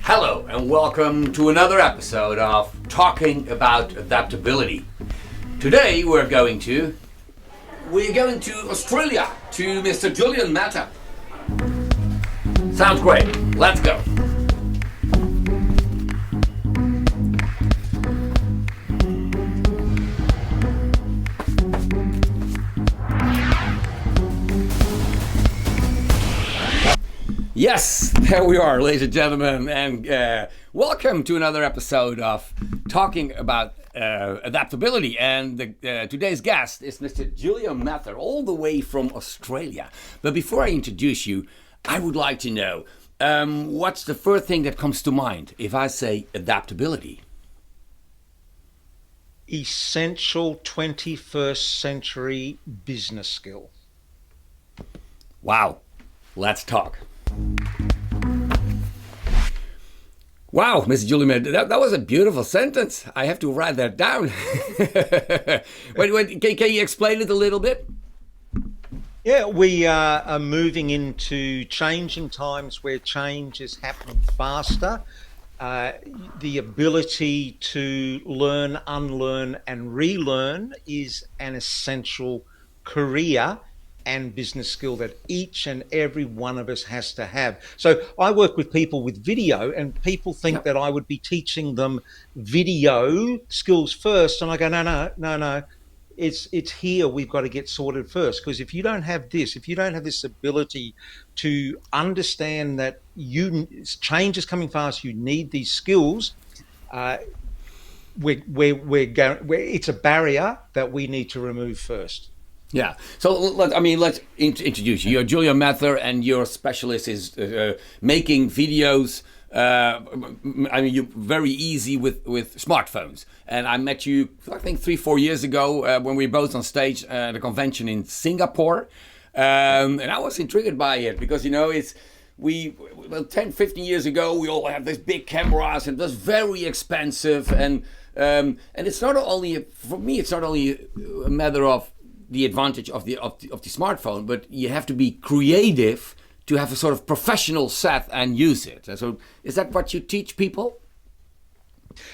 Hello and welcome to another episode of Talking About Adaptability. Today we're going to Australia to Mr. Julian Matter. Sounds great. Let's go. Yes, there we are, ladies and gentlemen, and welcome to another episode of Talking About Adaptability. And today's guest is Mr. Julian Mather, all the way from Australia. But before I introduce you, I would like to know, what's the first thing that comes to mind if I say adaptability? Essential 21st century business skill. Wow, let's talk. Wow, Mr. Julian, that was a beautiful sentence. I have to write that down. Can you explain it a little bit? Yeah, we are moving into changing times where change is happening faster. The ability to learn, unlearn, and relearn is an essential career and business skill that each and every one of us has to have. So I work with people with video, and people think that I would be teaching them video skills first, and I go, no. It's here we've got to get sorted first, because if you don't have this ability to understand that change is coming fast, you need these skills. It's a barrier that we need to remove first. Yeah. So let's introduce you. You're Julian Mather, and your specialist is making videos. You're very easy with smartphones. And I met you, I think, 3-4 years ago when we were both on stage at a convention in Singapore. And I was intrigued by it because, 10-15 years ago, we all had these big cameras, and it was very expensive. And it's not only, for me, it's not only a matter of the advantage of the smartphone, but you have to be creative to have a sort of professional set and use it. So is that what you teach people?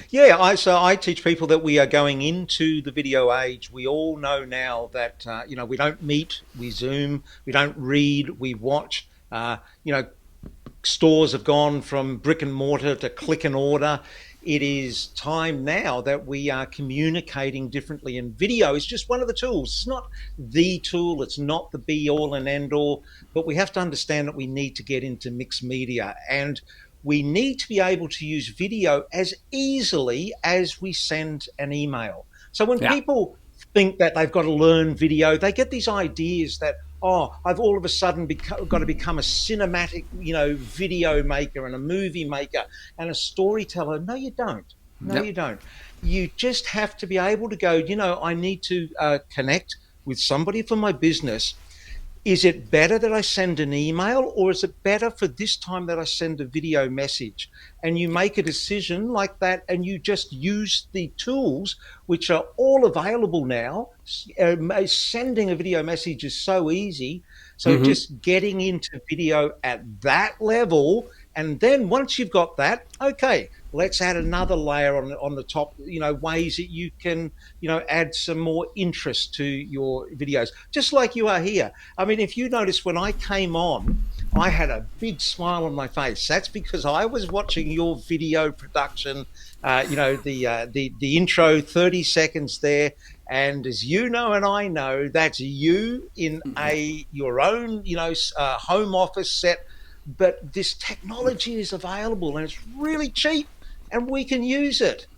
Yeah, I teach people that we are going into the video age. We all know now that we don't meet, we Zoom, we don't read, we watch. Stores have gone from brick and mortar to click and order. It is time now that we are communicating differently, and video is just one of the tools. It's not the tool, it's not the be all and end all, but we have to understand that we need to get into mixed media, and we need to be able to use video as easily as we send an email. So when people think that they've got to learn video, they get these ideas that, I've all of a sudden got to become a cinematic, video maker and a movie maker and a storyteller. No, you don't. You don't. You just have to be able to go, I need to connect with somebody for my business. Is it better that I send an email, or is it better for this time that I send a video message? And you make a decision like that, and you just use the tools which are all available now. Sending a video message is so easy. So just getting into video at that level, and then once you've got that, okay, let's add another layer on the top, ways that you can, add some more interest to your videos, just like you are here. I mean, if you notice, when I came on, I had a big smile on my face. That's because I was watching your video production, the intro, 30 seconds there. And as you know, and I know, that's you in your own, home office set. But this technology is available, and it's really cheap, and we can use it.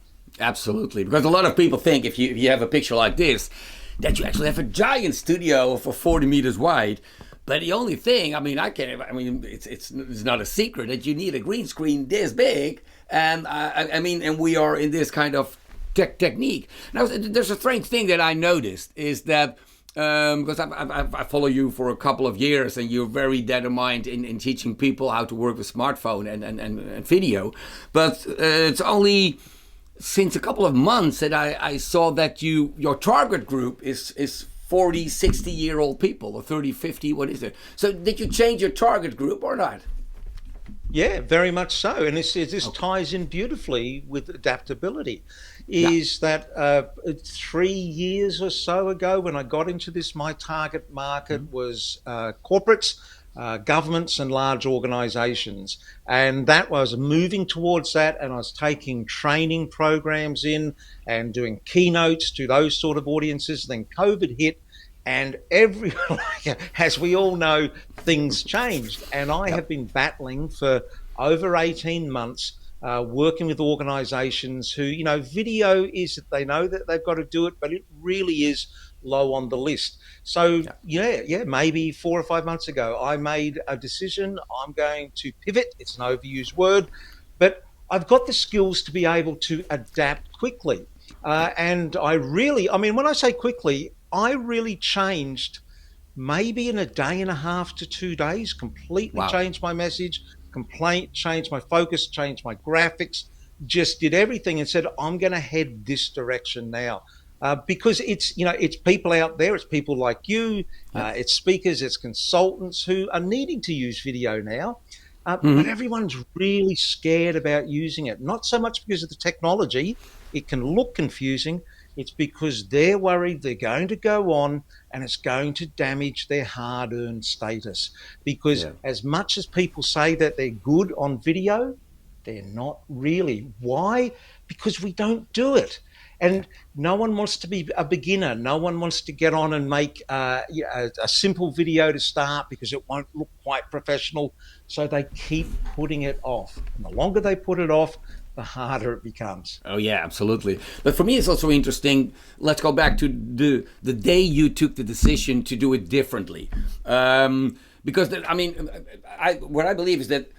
Absolutely, because a lot of people think if you have a picture like this, that you actually have a giant studio for 40 meters wide. But the only thing, it's not a secret that you need a green screen this big, and and we are in this kind of technique. Now, there's a strange thing that I noticed is that. Because I follow you for a couple of years, and you're very determined in teaching people how to work with smartphone and video. But it's only since a couple of months that I saw that your target group is 40, 60-year-old people, or 30, 50, what is it? So did you change your target group or not? Yeah, very much so. And this ties in beautifully with adaptability. Yeah. Is that 3 years or so ago when I got into this, my target market Mhm. was corporates, governments, and large organizations. And that was moving towards that. And I was taking training programs in and doing keynotes to those sort of audiences. Then COVID hit. And as we all know, things changed. And I have Yep. been battling for over 18 months, working with organizations who, video is, they know that they've got to do it, but it really is low on the list. So, Yeah. yeah, maybe 4 or 5 months ago, I made a decision. I'm going to pivot. It's an overused word, but I've got the skills to be able to adapt quickly. And when I say quickly, I really changed maybe in a day and a half to 2 days, completely Wow. changed my message, changed my focus, changed my graphics, just did everything and said, I'm going to head this direction now. Because it's people out there, it's people like you, Yep. it's speakers, it's consultants who are needing to use video now. But Hmm. everyone's really scared about using it. Not so much because of the technology, it can look confusing. It's because they're worried they're going to go on and it's going to damage their hard earned status. Because Yeah. as much as people say that they're good on video, they're not really. Why? Because we don't do it. Yeah. And no one wants to be a beginner. No one wants to get on and make a simple video to start because it won't look quite professional. So they keep putting it off. And the longer they put it off, the harder it becomes. Oh yeah, absolutely. But for me, it's also interesting. Let's go back to the day you took the decision to do it differently, because I mean, what I believe is that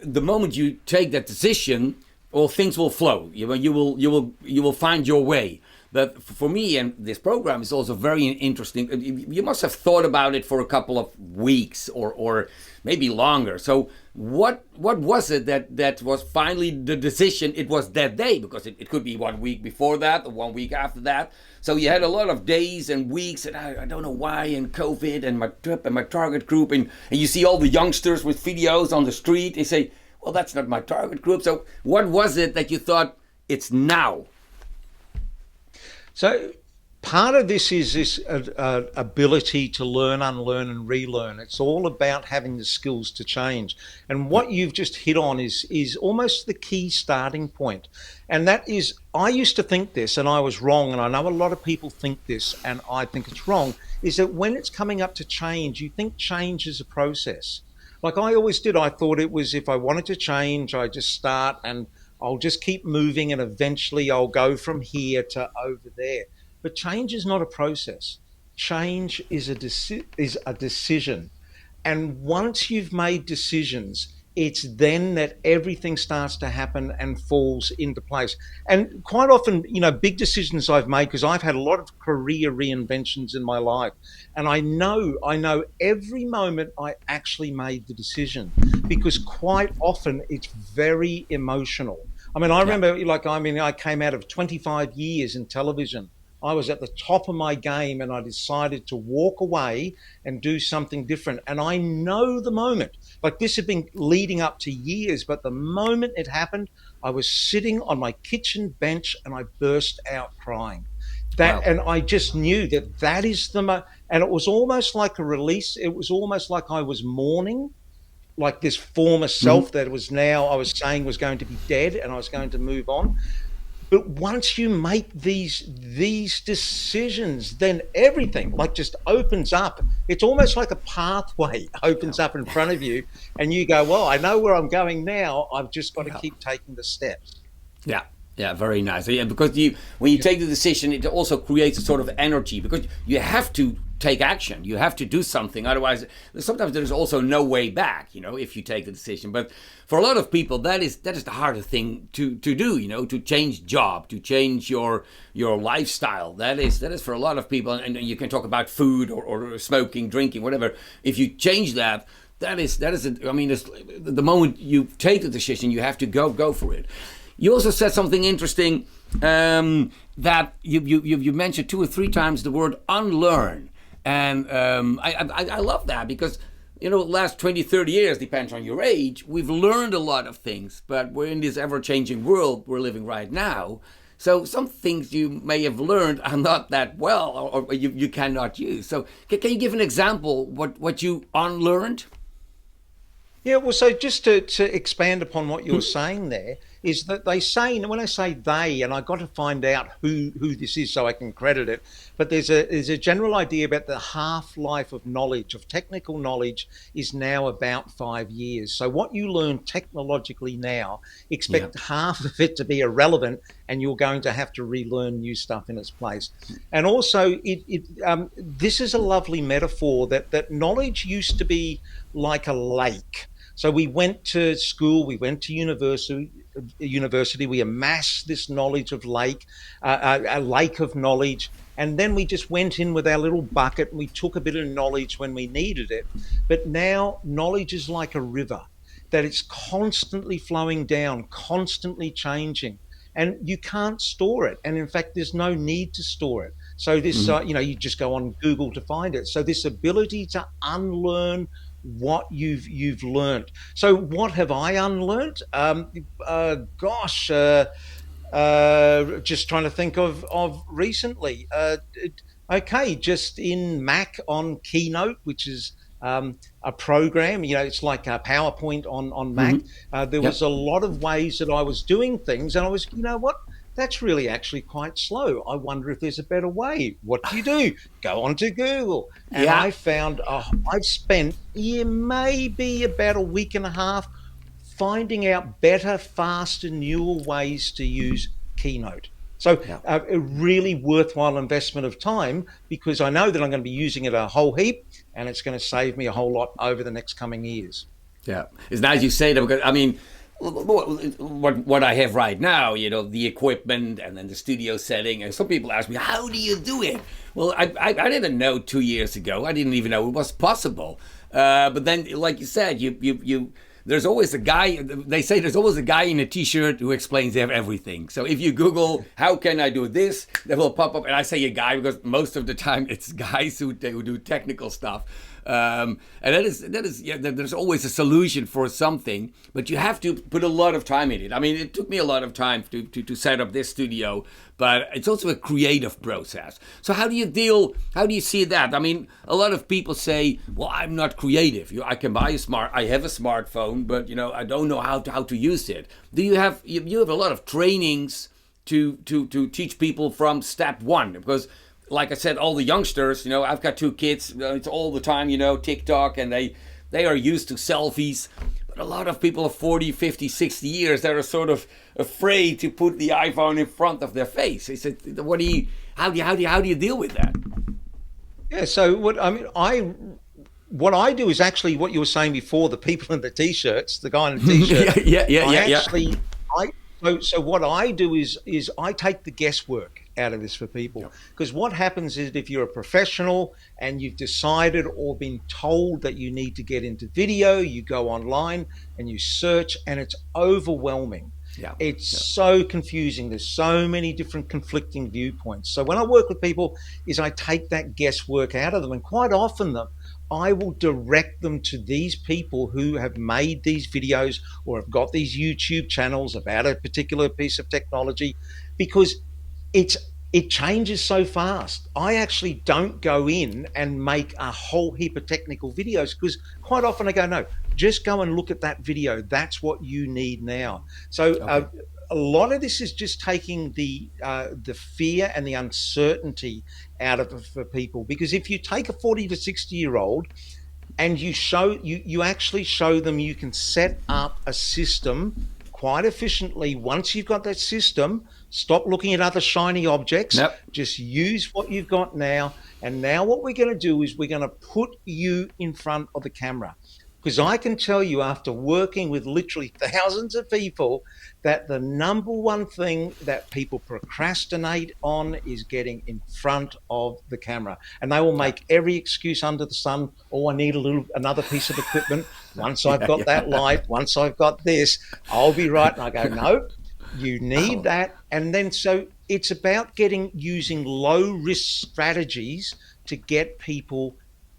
the moment you take that decision, well, things will flow. You will find your way. But for me, and this program is also very interesting. You must have thought about it for a couple of weeks or maybe longer. So what was it that was finally the decision? It was that day, because it could be 1 week before that or 1 week after that. So you had a lot of days and weeks, and I don't know why, and COVID and my trip and my target group, and you see all the youngsters with videos on the street. They say, well, that's not my target group. So what was it that you thought, it's now? So part of this is this ability to learn, unlearn, and relearn. It's all about having the skills to change. And what you've just hit on is almost the key starting point. And that is, I used to think this, and I was wrong. And I know a lot of people think this, and I think it's wrong. Is that when it's coming up to change, you think change is a process. Like I always did. I thought it was, if I wanted to change, I just start and I'll just keep moving and eventually I'll go from here to over there. But change is not a process. Change is a decision. And once you've made decisions, it's then that everything starts to happen and falls into place. And quite often, big decisions I've made, because I've had a lot of career reinventions in my life. And I know every moment I actually made the decision, because quite often it's very emotional. I mean, I Yeah. remember, I came out of 25 years in television. I was at the top of my game and I decided to walk away and do something different. And I know the moment, like this had been leading up to years, but the moment it happened, I was sitting on my kitchen bench and I burst out crying. Wow. And I just knew that is and it was almost like a release. It was almost like I was mourning, like this former Hmm. self that was now, I was saying, was going to be dead and I was going to move on. But once you make these decisions, then everything like just opens up. It's almost like a pathway Yeah. opens up in front of you, and you go, "Well, I know where I'm going now. I've just got to Yeah. keep taking the steps." Yeah, yeah, very nice. Yeah, because when you take the decision, it also creates a sort of energy, because you have to take action. You have to do something. Otherwise, sometimes there's also no way back. If you take the decision. But for a lot of people, that is the hardest thing to do. To change job, to change your lifestyle. That is for a lot of people. And you can talk about food or smoking, drinking, whatever. If you change that. I mean, the moment you take the decision, you have to go for it. You also said something interesting, that you mentioned 2 or 3 times the word unlearn, and I love that, because last 20, 30 years, depends on your age, we've learned a lot of things, but we're in this ever-changing world we're living right now. So some things you may have learned are not that well, or you cannot use. So can you give an example what you unlearned? Yeah, well, so just to expand upon what you're saying there, is that they say, and when I say they, and I got to find out who this is so I can credit it, but there's a general idea about the half-life of knowledge, of technical knowledge, is now about 5 years. So what you learn technologically now, expect half of it to be irrelevant, and you're going to have to relearn new stuff in its place. And also, this is a lovely metaphor that knowledge used to be like a lake. So we went to school, we went to university, we amassed this knowledge of a lake of knowledge, and then we just went in with our little bucket and we took a bit of knowledge when we needed it. But now knowledge is like a river, that it's constantly flowing down, constantly changing, and you can't store it. And in fact, there's no need to store it. So this, you just go on Google to find it. So this ability to unlearn what you've learned. So what have I unlearned? Just trying to think of recently. Okay, just in Mac on Keynote, which is a program, it's like a PowerPoint on Mac. There was a lot of ways that I was doing things, and I was, that's really actually quite slow. I wonder if there's a better way. What do? Go onto Google. And I found I've spent maybe about a week and a half finding out better, faster, newer ways to use Keynote. So a really worthwhile investment of time, because I know that I'm going to be using it a whole heap, and it's going to save me a whole lot over the next coming years. Yeah, it's nice you say that, because I mean, what I have right now, the equipment and then the studio setting, and some people ask me, how do you do it? Well, I didn't know 2 years ago. I didn't even know it was possible. But then, like you said, there's always a guy. They say there's always a guy in a T-shirt who explains everything. So if you Google how can I do this, that will pop up. And I say a guy because most of the time it's guys who do technical stuff. And that is there's always a solution for something, but you have to put a lot of time in it. I mean, it took me a lot of time to set up this studio, but it's also a creative process. So how do you see that? I mean, a lot of people say, well, I'm not creative. I can buy I have a smartphone, but I don't know how to use it. Do you have a lot of trainings to teach people from step one? Because like I said, all the youngsters, I've got 2 kids, it's all the time, TikTok, and they are used to selfies. But a lot of people of 40, 50, 60 years, they're sort of afraid to put the iPhone in front of their face. How do you deal with that? Yeah, so what I do is actually what you were saying before, the people in the T-shirts, the guy in the T-shirt. So what I do is I take the guesswork out of this for people, because what happens is, if you're a professional and you've decided or been told that you need to get into video, you go online and you search, and it's overwhelming. It's so confusing. There's so many different conflicting viewpoints. So when I work with people, is I take that guesswork out of them, and quite often I will direct them to these people who have made these videos or have got these YouTube channels about a particular piece of technology, because it changes so fast. I actually don't go in and make a whole heap of technical videos, because quite often I go, no, just go and look at that video. That's what you need now. So a lot of this is just taking the fear and the uncertainty out of it for people, because if you take a 40 to 60-year-old and you actually show them you can set up a system quite efficiently. Once you've got that system, stop looking at other shiny objects. Just use what you've got now. And now what we're going to do is we're going to put you in front of the camera. Because I can tell you, after working with literally thousands of people, that the number one thing that people procrastinate on is getting in front of the camera. And they will make every excuse under the sun. Oh, I need another piece of equipment. Once I've got that light, once I've got this, I'll be right. And I go, no, you need that. And then so it's about using low risk strategies to get people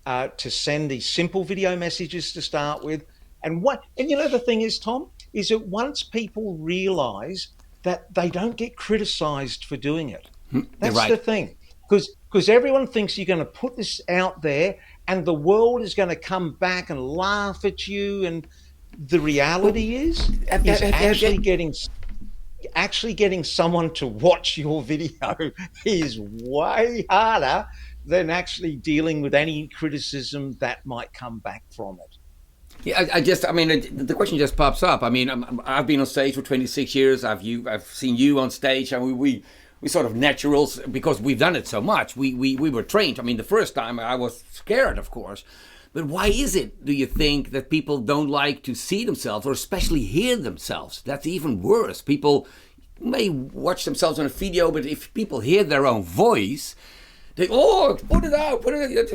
to send these simple video messages to start with. And the thing is, Tom, is that once people realize that they don't get criticized for doing it, You're that's right. the thing. Because everyone thinks you're going to put this out there and the world is going to come back and laugh at you. And the reality is actually getting someone to watch your video is way harder than actually dealing with any criticism that might come back from it. Yeah, I mean, the question just pops up. I mean, I've been on stage for 26 years. I've seen you on stage, and we sort of naturals because we've done it so much. We were trained. I mean, the first time I was scared, of course. But why is it, do you think, that people don't like to see themselves or especially hear themselves? That's even worse. People may watch themselves on a video, but if people hear their own voice, they put it out,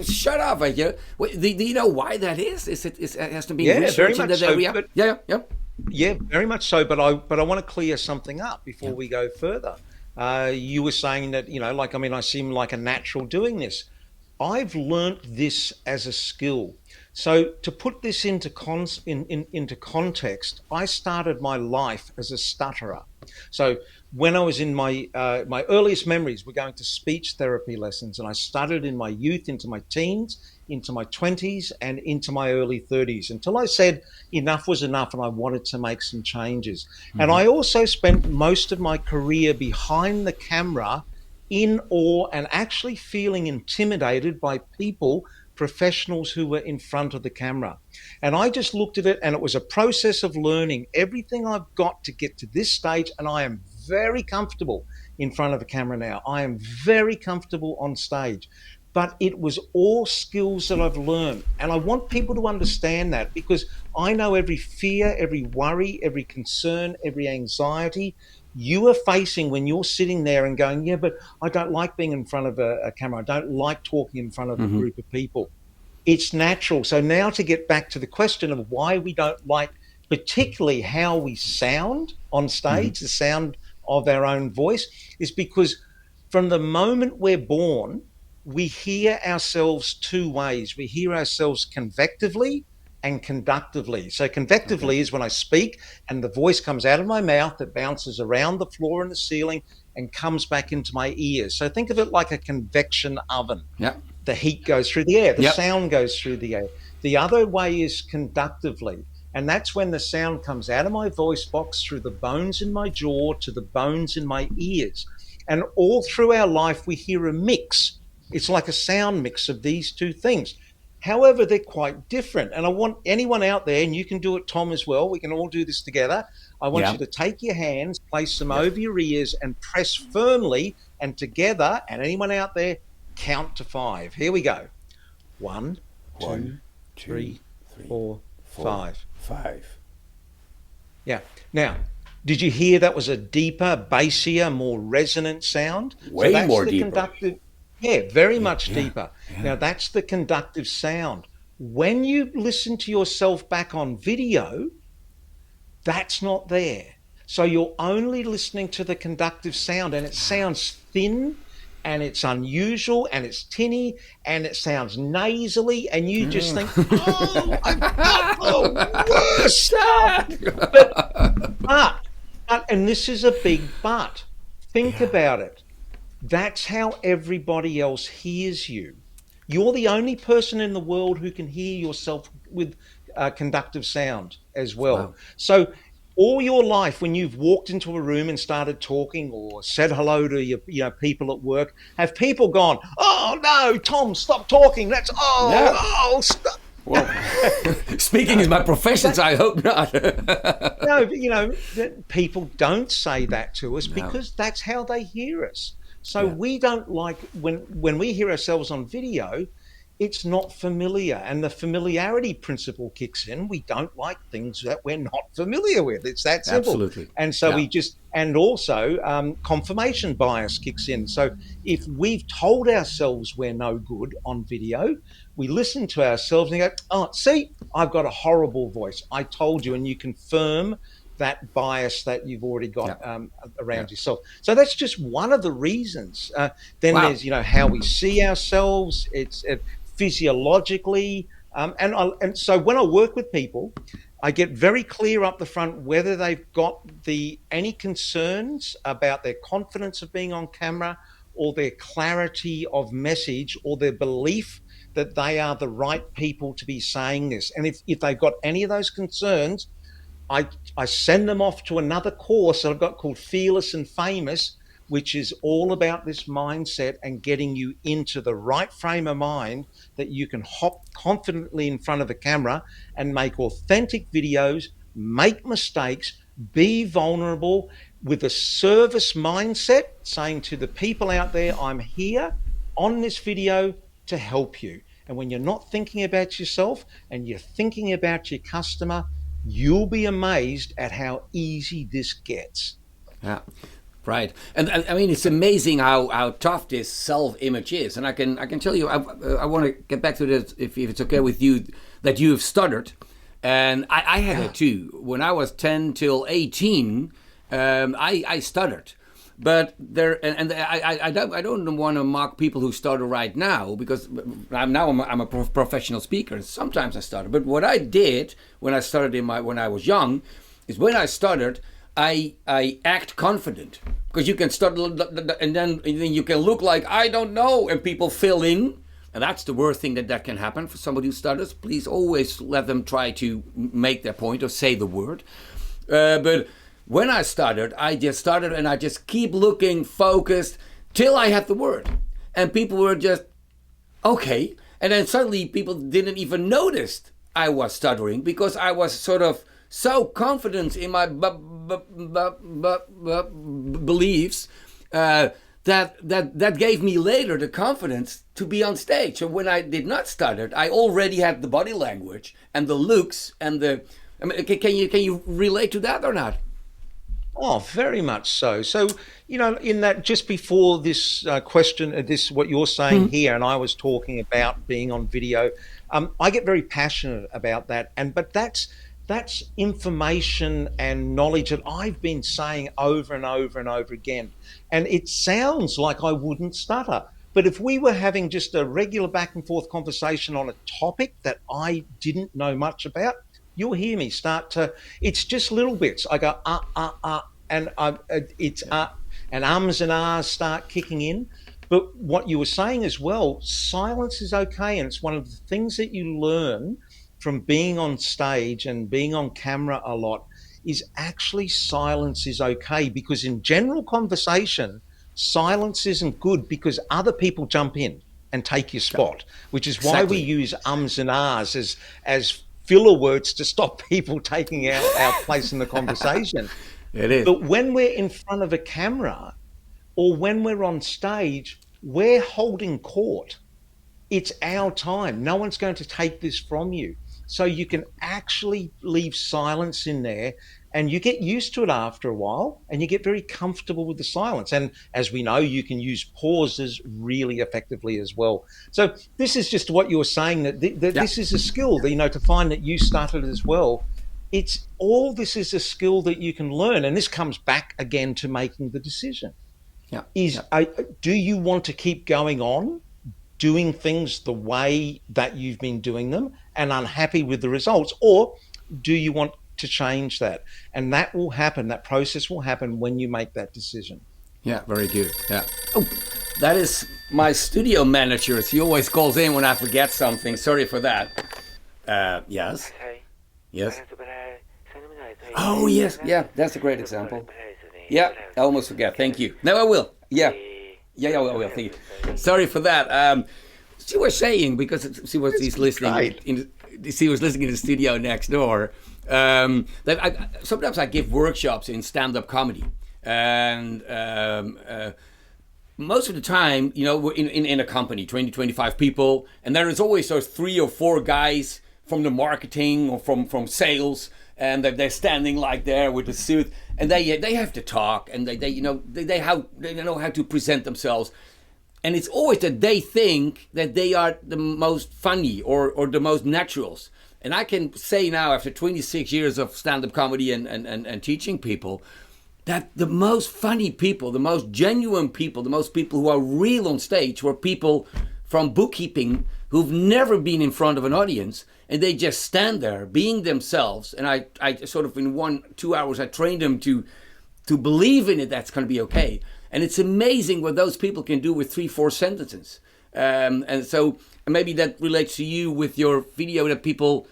shut up. Do you know why that is? It has to be research in that area? Yeah, very much so. But I want to clear something up before we go further. You were saying that, I seem like a natural doing this. I've learnt this as a skill. So to put this into context, I started my life as a stutterer. So when I was in my earliest memories were going to speech therapy lessons, and I stuttered in my youth, into my teens, into my 20s, and into my early 30s, until I said enough was enough and I wanted to make some changes. Mm-hmm. And I also spent most of my career behind the camera, in awe and actually feeling intimidated by people, professionals who were in front of the camera. And I just looked at it, and it was a process of learning everything I've got to get to this stage. And I am very comfortable in front of a camera now. I am very comfortable on stage. But it was all skills that I've learned. And I want people to understand that, because I know every fear, every worry, every concern, every anxiety you are facing when you're sitting there and going, yeah, but I don't like being in front of a camera. I don't like talking in front of a group of people. It's natural. So now to get back to the question of why we don't like particularly how we sound on stage, the sound of our own voice, is because from the moment we're born, we hear ourselves two ways. We hear ourselves convectively and conductively. So convectively is when I speak and the voice comes out of my mouth, that bounces around the floor and the ceiling and comes back into my ears. So think of it like a convection oven. Yeah. The heat goes through the air, the sound goes through the air. The other way is conductively. And that's when the sound comes out of my voice box through the bones in my jaw to the bones in my ears. And all through our life, we hear a mix. It's like a sound mix of these two things. However, they're quite different. And I want anyone out there, and you can do it, Tom, as well. We can all do this together. I want you to take your hands, place them over your ears, and press firmly. And together, and anyone out there, count to 5. Here we go. 1, 2, 3, 4, 5. 5. Yeah. Now, did you hear that was a deeper, bassier, more resonant sound? Way so that's more the deeper. Conductive, very much deeper. Yeah. Now, that's the conductive sound. When you listen to yourself back on video, that's not there. So you're only listening to the conductive sound, and it sounds thin, and it's unusual, and it's tinny, and it sounds nasally, and you just think, oh, I've got the worst stuff. But, and this is a big but. Think about it. That's how everybody else hears you. You're the only person in the world who can hear yourself with conductive sound as well. Wow. So all your life, when you've walked into a room and started talking or said hello to your people at work, have people gone, oh no, Tom, stop talking. That's stop. Well, speaking is my profession, so I hope not. No, people don't say that to us because that's how they hear us. So we don't like, when we hear ourselves on video, it's not familiar, and the familiarity principle kicks in. We don't like things that we're not familiar with. It's that simple. Absolutely. And so and also confirmation bias kicks in. So if we've told ourselves we're no good on video, we listen to ourselves and go, oh, see, I've got a horrible voice. I told you, and you confirm that bias that you've already got around yourself. So that's just one of the reasons. Then there's, how we see ourselves. It's physiologically. And so when I work with people, I get very clear up the front whether they've got any concerns about their confidence of being on camera, or their clarity of message, or their belief that they are the right people to be saying this. And if they've got any of those concerns, I send them off to another course that I've got called Fearless and Famous, which is all about this mindset and getting you into the right frame of mind that you can hop confidently in front of a camera and make authentic videos, make mistakes, be vulnerable with a service mindset, saying to the people out there, I'm here on this video to help you. And when you're not thinking about yourself and you're thinking about your customer, you'll be amazed at how easy this gets. Yeah. Right, and I mean it's amazing how tough this self-image is, and I can tell you I want to get back to this if it's okay with you, that you have stuttered, and I had it too when I was 10 till 18. I stuttered, but I don't want to mock people who stutter right now, because I'm a professional speaker, and sometimes I stutter. But what I did when I started when I was young is when I stuttered, I act confident, because you can start and then you can look like I don't know, and people fill in, and that's the worst thing that can happen for somebody who stutters. Please always let them try to make their point or say the word. But when I started, I just started and I just keep looking focused till I had the word, and people were just okay, and then suddenly people didn't even notice I was stuttering, because I was sort of so confident in my beliefs that gave me later the confidence to be on stage. So when I did not stutter, I already had the body language and the looks and the. I mean, can you relate to that or not? Oh, very much so. So, in that, just before this question, what you're saying here, and I was talking about being on video, I get very passionate about that. But that's information and knowledge that I've been saying over and over and over again. And it sounds like I wouldn't stutter. But if we were having just a regular back and forth conversation on a topic that I didn't know much about, you'll hear me it's just little bits. I go, and and ums and ahs start kicking in. But what you were saying as well, silence is okay. And it's one of the things that you learn from being on stage and being on camera a lot, is actually silence is okay, because in general conversation, silence isn't good, because other people jump in and take your spot, which is why we use ums and ahs as filler words to stop people taking our place in the conversation. It is. But when we're in front of a camera or when we're on stage, we're holding court. It's our time. No one's going to take this from you. So you can actually leave silence in there, and you get used to it after a while, and you get very comfortable with the silence. And as we know, you can use pauses really effectively as well. So this is just what you're saying, that this is a skill, to find that you started as well. This is a skill that you can learn. And this comes back again to making the decision. Do you want to keep going on doing things the way that you've been doing them and unhappy with the results, or do you want to change that? And that will happen. That process will happen when you make that decision. Yeah, very good. Yeah. Oh, that is my studio manager. He always calls in when I forget something. Sorry for that. Yes. Yes. Oh, yes. Yeah, that's a great example. Yeah, I almost forget. Thank you. No, I will. Yeah. Yeah, I will. Thank you. Sorry for that. She was saying, because she was listening in the studio next door, that sometimes I give workshops in stand-up comedy, and most of the time, we're in a company, 20, 25 people, and there is always those 3 or 4 guys from the marketing or from sales, and they're standing like there with the suit, and they have to talk, and they know how to present themselves, and it's always that they think that they are the most funny or the most naturals. And I can say now, after 26 years of stand-up comedy and teaching people, that the most funny people, the most genuine people, the most people who are real on stage were people from bookkeeping who've never been in front of an audience, and they just stand there being themselves. And I sort of in 1-2 hours I trained them to believe in it. That's going to be okay. And it's amazing what those people can do with 3-4 sentences. And so maybe that relates to you with your video, that people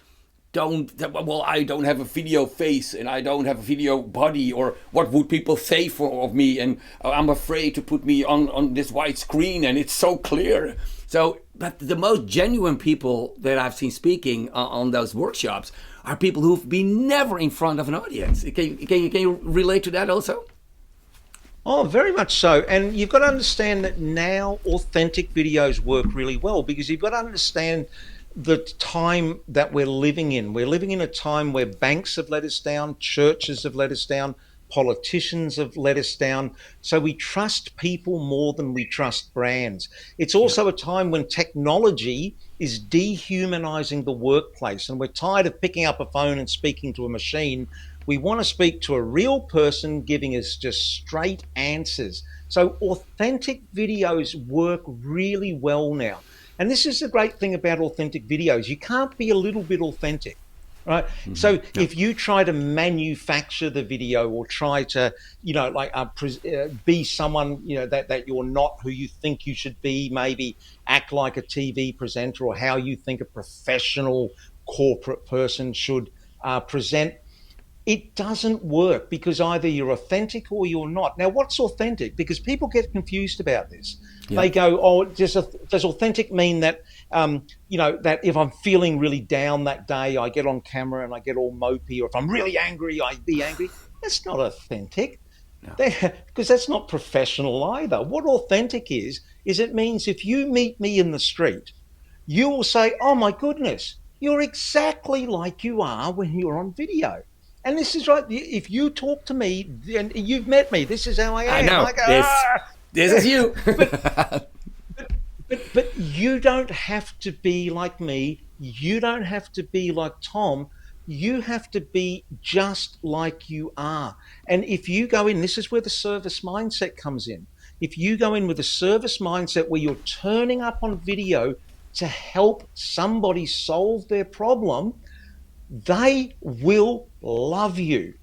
I don't have a video face and I don't have a video body, or what would people say of me, and I'm afraid to put me on this white screen and it's so clear. So, but the most genuine people that I've seen speaking on those workshops are people who've been never in front of an audience. Can you relate to that also? Oh, very much so. And you've got to understand that now authentic videos work really well, because you've got to understand the time that we're living in. We're living in a time where banks have let us down, churches have let us down, politicians have let us down. So we trust people more than we trust brands. It's also a time when technology is dehumanizing the workplace, and we're tired of picking up a phone and speaking to a machine. We want to speak to a real person giving us just straight answers. So authentic videos work really well now. And this is the great thing about authentic videos. You can't be a little bit authentic, right? Mm-hmm. So if you try to manufacture the video, or try to, be someone, that you're not who you think you should be, maybe act like a TV presenter, or how you think a professional corporate person should present, it doesn't work, because either you're authentic or you're not. Now, what's authentic? Because people get confused about this. Yeah. They go, oh, does authentic mean that, that if I'm feeling really down that day, I get on camera and I get all mopey, or if I'm really angry, I be angry? That's not authentic. No. Because that's not professional either. What authentic is it means if you meet me in the street, you will say, oh my goodness, you're exactly like you are when you're on video. And this is right. If you talk to me, and you've met me, this is how I am. I know. I go, this is you. but you don't have to be like me. You don't have to be like Tom. You have to be just like you are. And if you go in, this is where the service mindset comes in. If you go in with a service mindset where you're turning up on video to help somebody solve their problem, they will love you.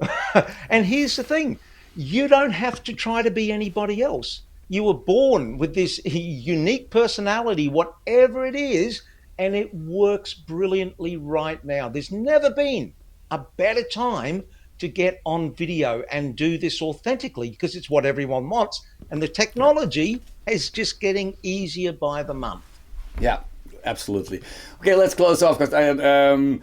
And here's the thing, you don't have to try to be anybody else. You were born with this unique personality, whatever it is, and it works brilliantly right now. There's never been a better time to get on video and do this authentically, because it's what everyone wants, and the technology is just getting easier by the month. Yeah, absolutely. Okay, let's close off, because I am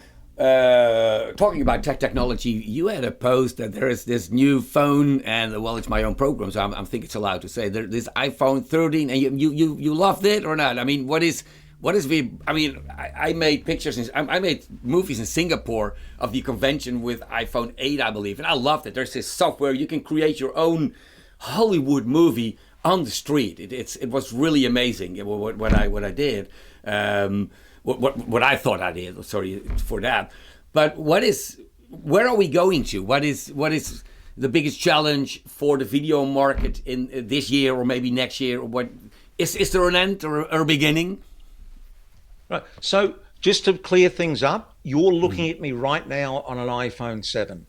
talking about technology. You had a post that there is this new phone, and well, it's my own program, so I think it's allowed to say this iPhone 13, and you loved it or not? I mean, what is I made pictures, I made movies in Singapore of the convention with iPhone 8, I believe, and I loved it. There's this software, you can create your own Hollywood movie on the street. It was really amazing what I did. What I thought I did. Sorry for that. But where are we going to? What is the biggest challenge for the video market in this year, or maybe next year? What is there an end or a beginning? Right. So just to clear things up, you're looking at me right now on an iPhone 7.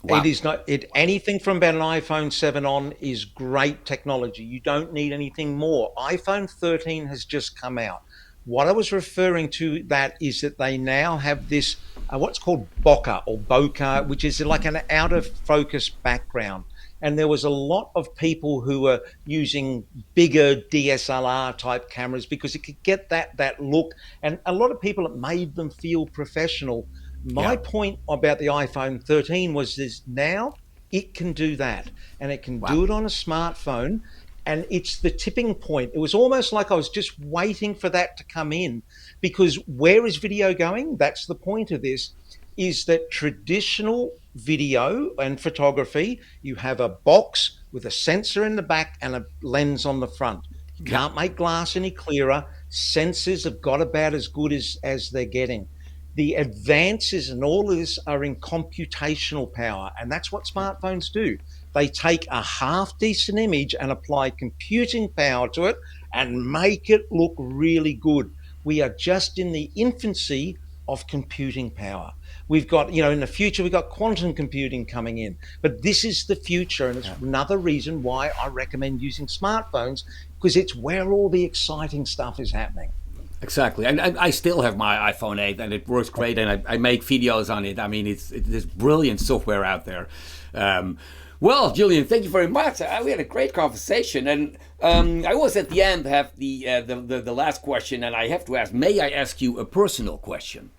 Wow. It is not anything from about an iPhone 7 on is great technology. You don't need anything more. iPhone 13 has just come out. What I was referring to that is that they now have this what's called bokeh, which is like an out of focus background. And there was a lot of people who were using bigger DSLR type cameras because it could get that look. And a lot of people, it made them feel professional. My point about the iPhone 13 was this: now it can do that, and it can do it on a smartphone. And it's the tipping point. It was almost like I was just waiting for that to come in, because where is video going? That's the point of this, is that traditional video and photography, you have a box with a sensor in the back and a lens on the front. You can't make glass any clearer. Sensors have got about as good as they're getting. The advances in all of this are in computational power, and that's what smartphones do. They take a half decent image and apply computing power to it, and make it look really good. We are just in the infancy of computing power. We've got, in the future, we've got quantum computing coming in, but this is the future. And it's another reason why I recommend using smartphones, because it's where all the exciting stuff is happening. Exactly. And I still have my iPhone 8 and it works great. And I make videos on it. I mean, there's brilliant software out there. Well, Julian, thank you very much. We had a great conversation. And I always at the end have the last question. And I have to ask, may I ask you a personal question?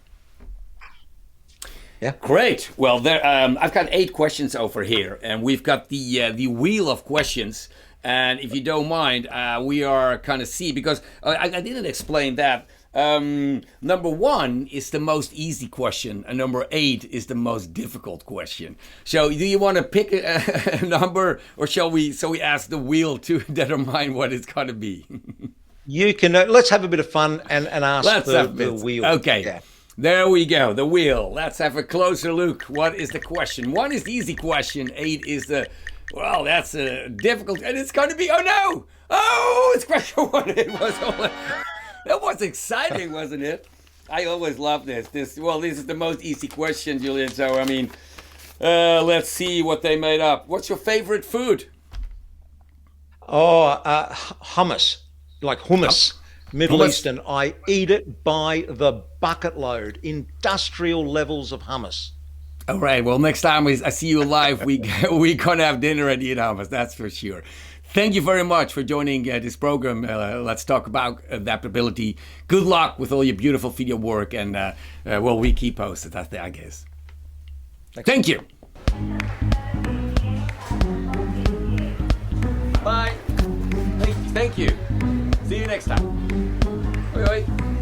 Yeah. Great. Well, I've got 8 questions over here. And we've got the wheel of questions. And if you don't mind, we are kind of because I didn't explain that. Number 1 is the most easy question, and number 8 is the most difficult question. So, do you want to pick a number, or shall we ask the wheel to determine what it's going to be? You can. Let's have a bit of fun and ask the wheel. Okay. Yeah. There we go, the wheel. Let's have a closer look. What is the question? 1 is the easy question. 8 is the well, that's a difficult, and it's going to be, it's question 1. That was exciting, wasn't it? I always love this. This is the most easy question, Julian. So, I mean, let's see what they made up. What's your favorite food? Hummus, like hummus. Middle Eastern. I eat it by the bucket load. Industrial levels of hummus. All right. Well, next time I see you live, we're going to have dinner and eat hummus. That's for sure. Thank you very much for joining this program. Let's talk about adaptability. Good luck with all your beautiful video work. And, we keep posted, I guess. Thank you. Bye. Thank you. See you next time. Bye.